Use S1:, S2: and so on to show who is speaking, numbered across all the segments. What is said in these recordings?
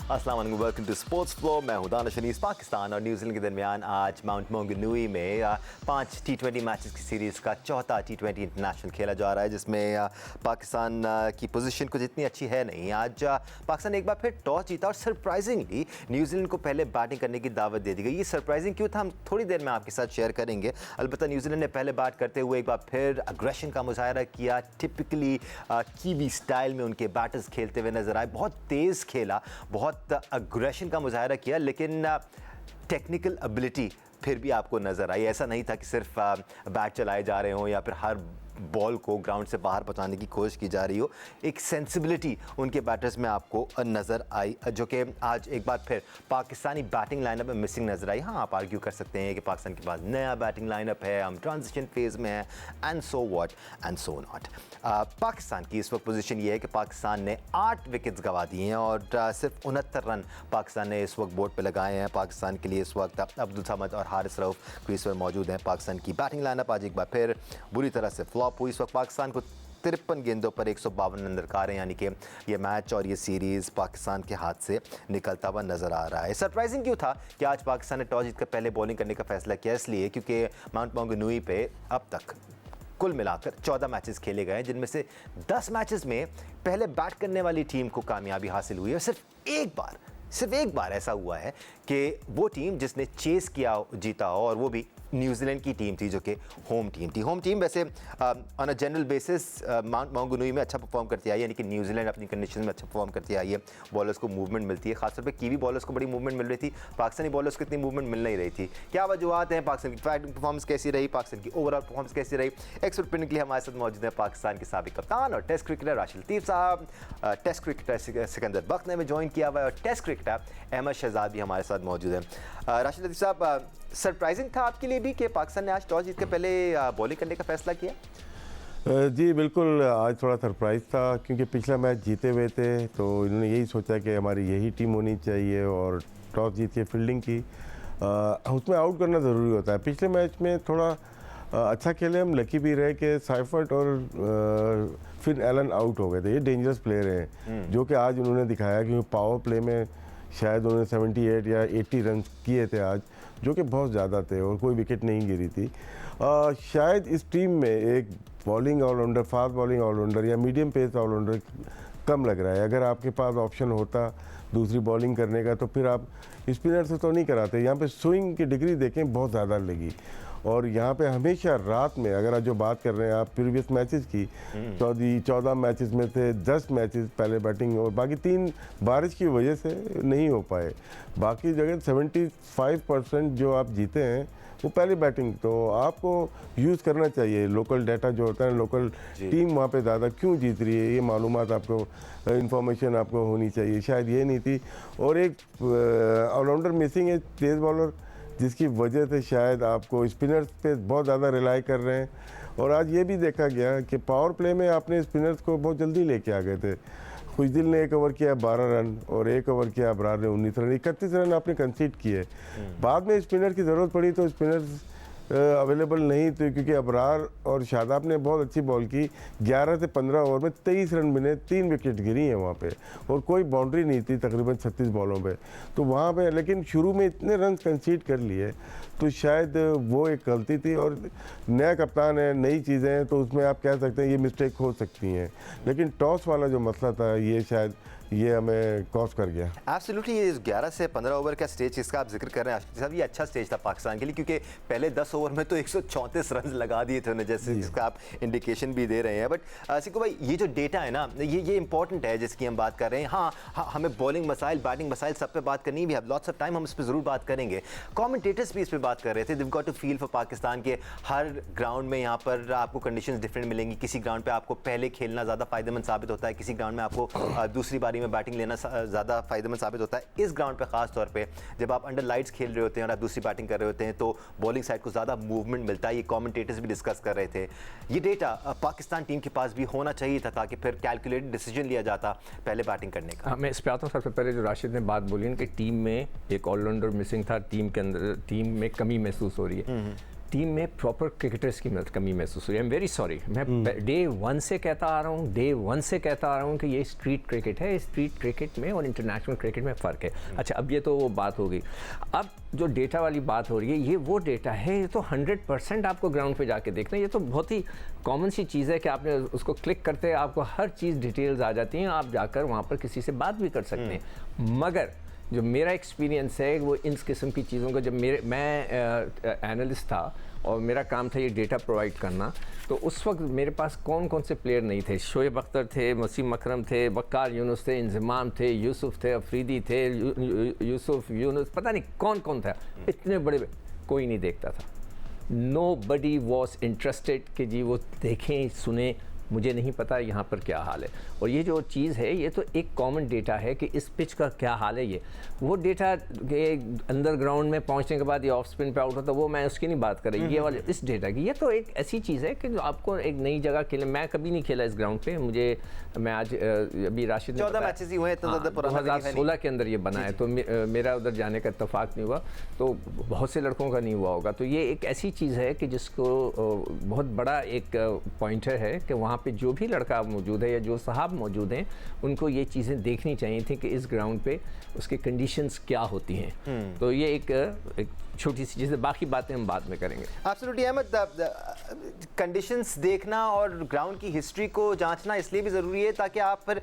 S1: अस्सलाम वालेकुम, welcome to sports flow. मैं हूं दानिश अनीस। पाकिस्तान और न्यूजीलैंड के दरमियान आज माउंट मौंगनूई में 5 T20 मैचेस की सीरीज़ का चौथा T20 इंटरनेशनल खेला जा रहा है, जिसमें पाकिस्तान की पोजीशन कुछ इतनी अच्छी है नहीं। आज पाकिस्तान एक बार फिर टॉस जीता और सरप्राइजिंगली न्यूजीलैंड को पहले बैटिंग करने की दावत दे दी गई। ये सरप्राइजिंग क्यों था, हम थोड़ी देर में आपके साथ शेयर करेंगे। अलबत्ता न्यूजीलैंड ने पहले बैट करते हुए एक बार फिर अग्रेशन का मुजाहरा किया। टिपिकली कीवी स्टाइल में उनके बैटर्स खेलते हुए नजर आए। बहुत तेज़ खेला, बहुत अग्रेशन का मुजाहरा किया, लेकिन टेक्निकल एबिलिटी फिर भी आपको नज़र आई। ऐसा नहीं था कि सिर्फ बैट चलाए जा रहे हों या फिर हर बॉल को ग्राउंड से बाहर पहुंचाने की कोशिश की जा रही हो। एक सेंसिबिलिटी उनके बैटर्स में आपको नज़र आई, जो कि आज एक बार फिर पाकिस्तानी बैटिंग लाइनअप में मिसिंग नज़र आई। हाँ, आप आर्ग्यू कर सकते हैं कि पाकिस्तान के पास नया बैटिंग लाइनअप है, हम ट्रांजिशन फेज़ में हैं, and so what and so not. Pakistan की इस वक्त पोजीशन ये है कि पाकिस्तान ने 8 विकेट्स गंवा दिए हैं और सिर्फ 69 रन पाकिस्तान ने इस वक्त बोर्ड पे लगाए हैं। पाकिस्तान के लिए इस वक्त अब्दुल समद और हारिस रऊफ क्रीज पर मौजूद हैं। पाकिस्तान की बैटिंग लाइनअप आज एक बार फिर बुरी तरह से फ्लॉप हुई। इस वक्त पाकिस्तान को 53 गेंदों पर 152 रन दरकार हैं, यानी कि ये मैच और ये सीरीज़ पाकिस्तान के हाथ से निकलता हुआ नज़र आ रहा है। सरप्राइजिंग क्यों था कि आज पाकिस्तान ने टॉस जीतकर पहले बॉलिंग करने का फैसला किया? इसलिए क्योंकि माउंट मौंगनूई पे अब तक कुल मिलाकर 14 मैचेस खेले गए हैं, जिनमें से 10 मैचेस में पहले बैट करने वाली टीम को कामयाबी हासिल हुई है। सिर्फ एक बार ऐसा हुआ है कि वो टीम जिसने चेस किया जीता हो, और वो भी न्यूजीलैंड की टीम थी जो कि होम टीम थी। होम टीम वैसे on a general basis Mount Maunganui में अच्छा परफॉर्म करती आई है, यानी कि न्यूजीलैंड अपनी कंडीशन में अच्छा परफॉर्म करती आई है। बॉलर्स को मूवमेंट मिलती है, खासतौर पे कीवी बॉलर्स को बड़ी मूवमेंट मिल रही थी, पाकिस्तानी बॉलर्स को इतनी मूवमेंट मिल नहीं रही थी। क्या वजूहत हैं? पाकिस्तान की बैटिंग परफॉर्मेंस कैसी रही, पाकिस्तान की ओवरऑल परफॉर्मेंस कैसी रही? एक्सपर्ट ओपिनियन के लिए हमारे साथ मौजूद है पाकिस्तान के साबिक कप्तान और टेस्ट क्रिकेटर राशिद लतीफ़ साहब। टेस्ट क्रिकेटर सिकंदर बख्त ने भी ज्वाइन किया हुआ है और टेस्ट क्रिकेटर अहमद शहजाद भी हमारे साथ मौजूद हैं। राशिद लतीफ़ साहब, सरप्राइजिंग था आपके लिए भी कि पाकिस्तान ने आज टॉस जीत के पहले बॉलिंग करने का फैसला किया?
S2: जी बिल्कुल, आज थोड़ा सरप्राइज़ था क्योंकि पिछला मैच जीते हुए थे, तो इन्होंने यही सोचा कि हमारी यही टीम होनी चाहिए और टॉस जीत के फील्डिंग की। उसमें आउट करना ज़रूरी होता है। पिछले मैच में थोड़ा अच्छा खेले, हम लकी भी रहे कि साइफर्ट और फिन एलन आउट हो गए थे। ये डेंजरस प्लेयर हैं जो कि आज उन्होंने दिखाया, क्योंकि पावर प्ले में शायद उन्होंने 78 या 80 रन किए थे आज, जो कि बहुत ज़्यादा थे और कोई विकेट नहीं गिरी थी। शायद इस टीम में एक bowling allrounder, fast bowling allrounder या मीडियम पेस ऑलराउंडर कम लग रहा है। अगर आपके पास ऑप्शन होता दूसरी बॉलिंग करने का तो फिर आप स्पिनर से तो नहीं कराते। यहाँ पे स्विंग की डिग्री देखें, बहुत ज़्यादा लगी। और यहाँ पे हमेशा रात में, अगर आप जो बात कर रहे हैं आप प्रीवियस मैचेस की, 14 मैचेस में से 10 मैचेस पहले बैटिंग और बाकी 3 बारिश की वजह से नहीं हो पाए। बाकी जगह 75% जो आप जीते हैं वो पहली बैटिंग, तो आपको यूज़ करना चाहिए। लोकल डाटा जो होता है, लोकल टीम वहाँ पे ज़्यादा क्यों जीत रही है, ये मालूमात आपको, इन्फॉर्मेशन आपको होनी चाहिए। शायद ये नहीं थी। और एक ऑलराउंडर मिसिंग है, तेज़ बॉलर, जिसकी वजह से शायद आपको स्पिनर्स पे बहुत ज़्यादा रिलाई कर रहे हैं। और आज ये भी देखा गया कि पावर प्ले में आपने स्पिनर्स को बहुत जल्दी लेके आ गए थे। खुशदिल ने 1 ओवर किया 12 रन और 1 ओवर किया अबरार ने 19 रन, 31 रन आपने कंसीड किए। बाद में स्पिनर की ज़रूरत पड़ी तो स्पिनर्स अवेलेबल नहीं थे, क्योंकि अबरार और शादाब ने बहुत अच्छी बॉल की। 11 से 15 ओवर में 23 रन मिले, 3 विकेट गिरी हैं वहाँ पे और कोई बाउंड्री नहीं थी तकरीबन 36 बॉलों पे। तो वहाँ पे लेकिन शुरू में इतने रन कंसीड कर लिए, तो शायद वो एक गलती थी। और नया कप्तान है, नई चीज़ें हैं, तो उसमें आप कह सकते हैं ये मिस्टेक हो सकती हैं। लेकिन टॉस वाला जो मसला था, ये शायद ये हमें कॉस्ट कर गया।
S1: एब्सोल्युटली, ये 11 से 15 ओवर का स्टेज जिसका आप जिक्र कर रहे हैं साहब, ये अच्छा स्टेज था पाकिस्तान के लिए, क्योंकि पहले 10 ओवर में तो 134 रन लगा दिए थे उन्हें, जैसे जिसका आप इंडिकेशन भी दे रहे हैं। बट सिक्को भाई, ये जो डेटा है ना, ये इंपॉर्टेंट है जिसकी हम बात कर रहे हैं। हाँ, हमें बॉलिंग मसाइल, बैटिंग मसाइल सब पे बात करनी भी है, लॉट्स ऑफ टाइम हम इस पर ज़रूर बात करेंगे। कॉमेंटेटर्स भी इस पर बात कर रहे थे, they've got to feel for Pakistan के हर ग्राउंड में यहाँ पर आपको कंडीशंस डिफरेंट मिलेंगी। किसी ग्राउंड पे आपको पहले खेलना ज़्यादा फायदेमंद साबित होता है, किसी ग्राउंड में आपको दूसरी बारी में बैटिंग लेना ज़्यादा फायदेमंद साबित होता है। इस ग्राउंड पे खास तौर पे जब आप अंडर लाइट्स खेल रहे होते हैं और आप दूसरी बैटिंग कर रहे होते हैं तो बॉलिंग साइड को ज़्यादा मूवमेंट मिलता है। ये कमेंटेटर्स भी डिस्कस कर रहे थे। ये डेटा पाकिस्तान टीम के पास भी होना चाहिए था, ताकि फिर कैलकुलेटेड डिसीजन लिया जाता पहले बैटिंग करने का।
S3: मैं इस पे आता हूँ। सबसे पहले जो राशिद ने बात बोली कि टीम में एक ऑलराउंडर मिसिंग था, टीम के अंदर टीम में कमी महसूस हो रही है। टीम में प्रॉपर क्रिकेटर्स की कमी महसूस हुई। आई एम वेरी सॉरी, मैं डे 1 से कहता आ रहा हूँ कि ये स्ट्रीट क्रिकेट है, स्ट्रीट क्रिकेट में और इंटरनेशनल क्रिकेट में फ़र्क है। अच्छा, अब ये तो वो बात हो गई। अब जो डेटा वाली बात हो रही है, ये वो डेटा है, ये तो 100% आपको ग्राउंड पे जाके देखना है। ये तो बहुत ही कॉमन सी चीज़ है कि आपने उसको क्लिक करते हैं, आपको हर चीज़ डिटेल्स आ जाती हैं, आप जाकर वहाँ पर किसी से बात भी कर सकते हैं। मगर जो मेरा एक्सपीरियंस है वो इन किस्म की चीज़ों का, जब मैं एनालिस्ट था और मेरा काम था ये डेटा प्रोवाइड करना, तो उस वक्त मेरे पास कौन कौन से प्लेयर नहीं थे। शोएब अख्तर थे, वसीम अकरम थे, वक्कार यूनुस थे, इंजमाम थे, यूसुफ थे, अफरीदी थे, यूसुफ यूनुस, पता नहीं कौन कौन था। इतने बड़े कोई नहीं देखता था। Nobody was interested कि जी वो देखें सुने, मुझे नहीं पता यहाँ पर क्या हाल है। और ये जो चीज़ है, ये तो एक कॉमन डेटा है कि इस पिच का क्या हाल है। ये वो डेटा के अंदर ग्राउंड में पहुँचने के बाद ये ऑफ स्पिन पे आउट होता, वो मैं उसकी नहीं बात कर रही। ये वाले इस डेटा की, ये तो एक ऐसी चीज़ है कि जो आपको एक नई जगह खेले। मैं कभी नहीं खेला इस ग्राउंड पे, मैं आज अभी राशिद
S1: 14 मैचेस ही हुए, इतना ज़्यादा पुराना
S3: 2016 के अंदर ये बना है, तो मेरा उधर जाने का इत्तेफाक नहीं हुआ, तो बहुत से लड़कों का नहीं हुआ होगा। तो ये एक ऐसी चीज़ है कि जिसको बहुत बड़ा एक पॉइंटर है कि वहाँ पे जो भी लड़का मौजूद है या जो साहब मौजूद हैं, उनको ये चीज़ें देखनी चाहिए थी कि इस ग्राउंड पे उसके कंडीशंस क्या होती हैं। तो ये एक छोटी सी चीज़ है, बाकी बातें हम बाद में करेंगे।
S1: एब्सोल्युटली अहमद, कंडीशंस देखना और ग्राउंड की हिस्ट्री को जांचना इसलिए भी ज़रूरी है ताकि आप फिर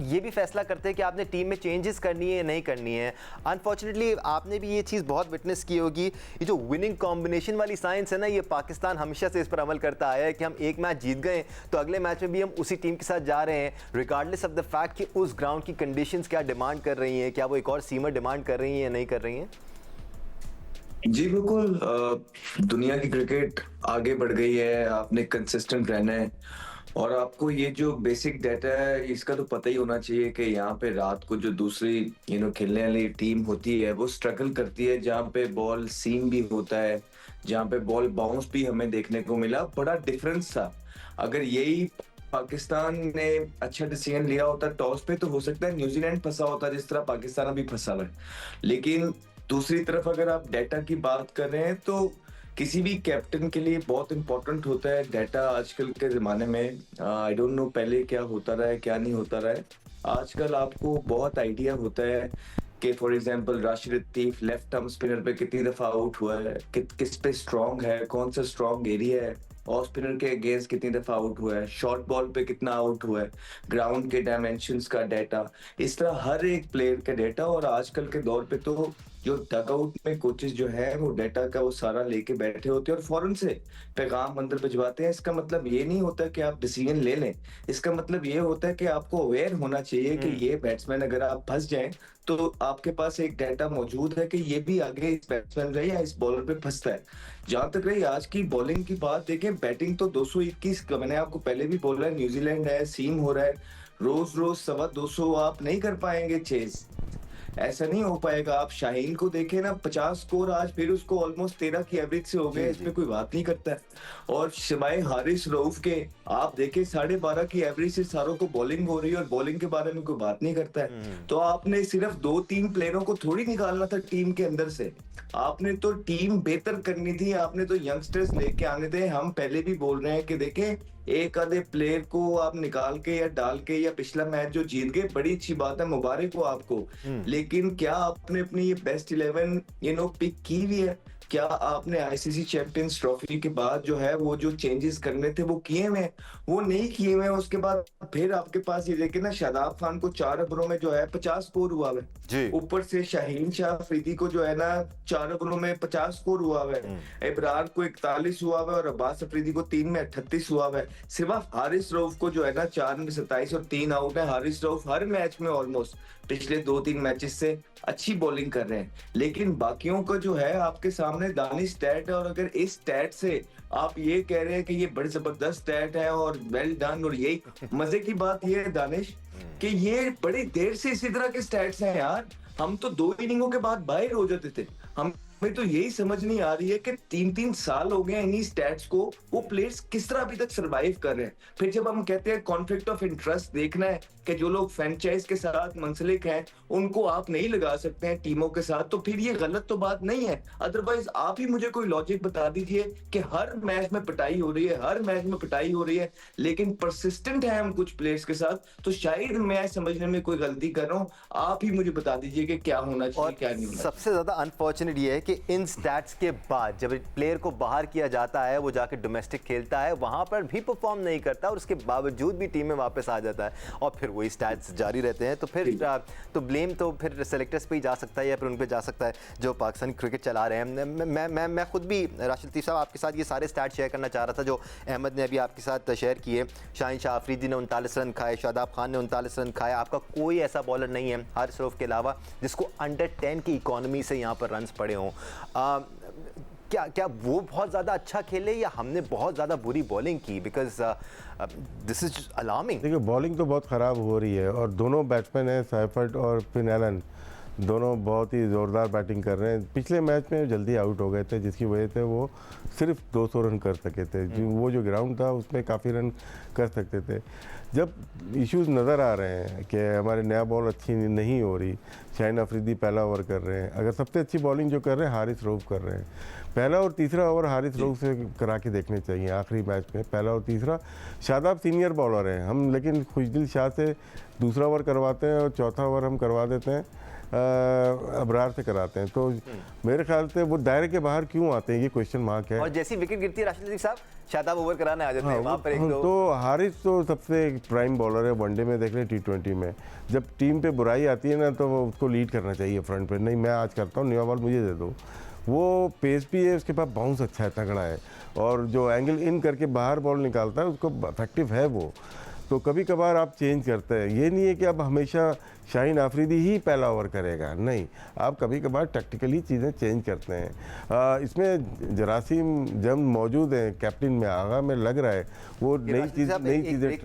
S1: ये भी फैसला करते हैं कि आपने टीम में चेंजेस करनी है या नहीं करनी है। अनफॉर्चुनेटली आपने भी ये चीज़ बहुत विटनेस की होगी, ये जो विनिंग कॉम्बिनेशन वाली साइंस है ना, ये पाकिस्तान हमेशा से इस पर अमल करता आया है कि हम एक मैच जीत गए तो अगले मैच में भी हम उसी टीम के साथ जा रहे हैं, रिगार्डलेस ऑफ द फैक्ट कि उस ग्राउंड की कंडीशंस क्या डिमांड कर रही हैं, क्या वो एक और सीमर डिमांड कर रही हैं या नहीं कर रही हैं।
S4: जी बिल्कुल, दुनिया की क्रिकेट आगे बढ़ गई है, आपने कंसिस्टेंट रहना है और आपको ये जो बेसिक डाटा है इसका तो पता ही होना चाहिए कि यहाँ पे रात को जो दूसरी खेलने वाली टीम होती है वो स्ट्रगल करती है, जहाँ पे बॉल सीम भी होता है, जहाँ पे बॉल बाउंस भी हमें देखने को मिला। बड़ा डिफरेंस था। अगर यही पाकिस्तान ने अच्छा डिसीजन लिया होता टॉस पे, तो हो सकता है न्यूजीलैंड फंसा होता जिस तरह पाकिस्तान अभी फंसा हुआ है। लेकिन दूसरी तरफ अगर आप डाटा की बात कर रहे हैं तो किसी भी कैप्टन के लिए बहुत इंपॉर्टेंट होता है डाटा आजकल के ज़माने में। आई डोंट नो पहले क्या होता रहा है क्या नहीं होता रहा है। आजकल आपको बहुत आइडिया होता है कि for example Rashid Latif left arm spinner पे कितनी दफ़ा आउट हुआ है, किस पे स्ट्रॉन्ग है, कौन सा स्ट्रॉन्ग एरिया है, ऑफ स्पिनर के अगेंस्ट कितनी दफ़ा आउट हुआ है, शॉर्ट बॉल पे कितना आउट हुआ है, ग्राउंड के डायमेंशंस का डाटा, इस तरह हर एक प्लेयर का डाटा। और आजकल के दौर पे तो जो डगआउट में कोचेस जो है वो डाटा का वो सारा लेके बैठे होते हैं और फौरन से पैगाम अंदर भिजवाते हैं। इसका मतलब ये नहीं होता कि आप डिसीजन ले लें, इसका मतलब ये होता है कि आपको अवेयर होना चाहिए कि ये बैट्समैन अगर आप फंस जाएं तो आपके पास एक डाटा मौजूद है कि ये भी आगे इस बैट्समैन पे या इस बॉलर पे फंसता है। जहां तक रही आज की बॉलिंग की बात, देखें बैटिंग तो 221 मैंने आपको पहले भी बोला है, न्यूजीलैंड है, सीम हो रहा है, रोज 200 आप नहीं कर पाएंगे चेज, ऐसा नहीं हो पाएगा। आप शाहीन को देखें ना, 50 स्कोर आज फिर उसको ऑलमोस्ट 13 की एवरेज से हो गए, इसमें कोई बात नहीं करता है। और शिमाए हारिस रऊफ के आप देखें 12.5 की एवरेज से सारों को बॉलिंग हो रही है और बॉलिंग के बारे में कोई बात नहीं करता है। तो आपने सिर्फ 2-3 प्लेयरों को थोड़ी निकालना था टीम के अंदर से, आपने तो टीम बेहतर करनी थी, आपने तो यंगस्टर्स लेके आने थे। हम पहले भी बोल रहे हैं कि देखें एक आधे प्लेयर को आप निकाल के या डाल के, या पिछला मैच जो जीत गए बड़ी अच्छी बात है, मुबारक हो आपको, लेकिन क्या आपने अपनी ये बेस्ट 11 पिक की हुई है? क्या आपने आईसीसी चैंपियंस ट्रॉफी के बाद जो है वो जो चेंजेस करने थे वो किए हुए? वो नहीं किए हुए। उसके बाद फिर आपके पास ये देखे ना, शादाब खान को 4 ओवरों में जो है 50 स्कोर हुआ है, ऊपर से शाहीन शाह अफरीदी को जो है ना 4 ओवरों में 50 स्कोर हुआ है, इब्रार को 41 हुआ है और अब्बास अफरीदी को 3 में 38 हुआ है। सिर्फ हारिस रऊफ को जो है ना 4 में 27 और 3 आउट है। हारिस रऊफ हर मैच में ऑलमोस्ट पिछले 2-3 मैचेस से अच्छी बॉलिंग कर रहे हैं, लेकिन बाकियों को जो है आपके सामने दानिश स्टैट है। और अगर इस स्टैट से आप ये कह रहे हैं कि ये बड़ी जबरदस्त स्टैट है और वेल डन, और यही मजे की बात ये है दानिश कि ये बड़ी देर से इसी तरह के स्टैट्स हैं यार। हम तो 2 इनिंगों के बाद बाहर हो जाते थे, हम मैं तो यही समझ नहीं आ रही है कि 3-3 साल हो गए इन्हीं स्टैट्स को, वो प्लेयर्स किस तरह अभी तक सरवाइव कर रहे हैं। फिर जब हम कहते हैं कॉन्फ्लिक्ट ऑफ इंटरेस्ट देखना है कि जो लोग फ्रेंचाइज के साथ मुंसलिक हैं उनको आप नहीं लगा सकते हैं टीमों के साथ, तो फिर ये गलत तो बात नहीं है। अदरवाइज आप ही मुझे कोई लॉजिक बता दीजिए कि हर मैच में पिटाई हो रही है, हर मैच में पिटाई हो रही है, लेकिन परसिस्टेंट है हम कुछ प्लेयर्स के साथ, तो शायद मैं समझने में कोई गलती कर रहा हूँ। आप ही मुझे बता दीजिए कि क्या होना चाहिए,
S1: और
S4: क्या नहीं होना।
S1: सबसे ज़्यादा अनफॉर्चुनेट ये है कि इन स्टैट्स के बाद जब प्लेयर को बाहर किया जाता है, वो जाके डोमेस्टिक खेलता है, वहाँ पर भी परफॉर्म नहीं करता और उसके बावजूद भी टीम में वापस आ जाता है और फिर वही स्टैट्स जारी रहते हैं। तो फिर तो ब्लेम तो फिर सेलेक्टर्स पे ही जा सकता है या फिर उन पे जा सकता है जो पाकिस्तानी क्रिकेट चला रहे हैं। मैं खुद भी राशिद लतीफ़ साहब आपके साथ ये सारे स्टैट शेयर करना चाह रहा था जो अहमद ने अभी आपके साथ शेयर किए। शाहीन शाह अफरीदी ने 39 रन खाए, शादाब खान ने 39 रन खाए। आपका कोई ऐसा बॉलर नहीं है हारिस रऊफ के अलावा जिसको अंडर 10 की इकोनॉमी से यहाँ पर रन्स पड़े हों। क्या वो बहुत ज़्यादा अच्छा खेले या हमने बहुत ज़्यादा बुरी बॉलिंग की? Because this is alarming.
S2: देखिए बॉलिंग तो बहुत ख़राब हो रही है और दोनों बैट्समैन हैं सैफर्ट और फिन एलन, दोनों बहुत ही ज़ोरदार बैटिंग कर रहे हैं। पिछले मैच में जल्दी आउट हो गए थे जिसकी वजह से वो सिर्फ 200 रन कर सके थे। वो जो ग्राउंड था उसमें काफ़ी रन कर सकते थे। जब इश्यूज नज़र आ रहे हैं कि हमारे नया बॉल अच्छी नहीं हो रही, शाहीन अफरीदी पहला ओवर कर रहे हैं, अगर सबसे अच्छी बॉलिंग जो कर रहे हैं हारिस रऊफ कर रहे हैं। पहला और तीसरा ओवर हारिस रऊफ से करा के देखने चाहिए आखिरी मैच में, पहला और तीसरा। शादाब सीनियर बॉलर हैं हम, लेकिन खुशदिल शाह से दूसरा ओवर करवाते हैं और चौथा ओवर हम करवा देते हैं अबरार से कराते हैं। तो मेरे ख्याल से वो दायरे के बाहर क्यों आते हैं, ये क्वेश्चन मार्क है।
S1: और जैसी विकेट गिरती है राशिद लतीफ़ साहब, शादाब ओवर कराने आ जाते हैं वहाँ पर एक दो।
S2: तो हारिस तो सबसे प्राइम बॉलर है, वनडे में देख लें, T20 में जब टीम पे बुराई आती है ना तो वो उसको लीड करना चाहिए फ्रंट पे। नहीं मैं आज करता हूँ, नया बॉल मुझे दे दो। वो पेस भी है, उसके पास बाउंस अच्छा है, तगड़ा है, और जो एंगल इन करके बाहर बॉल निकालता है उसको इफेक्टिव है वो। तो कभी कभार आप चेंज करते हैं, ये नहीं है कि अब हमेशा शाहीन अफरीदी ही पहला ओवर करेगा, नहीं, आप कभी कभार टैक्टिकली चीज़ें चेंज करते हैं। इसमें जरासीम जब मौजूद हैं कैप्टन में, आगा में लग रहा है वो नई चीज़ें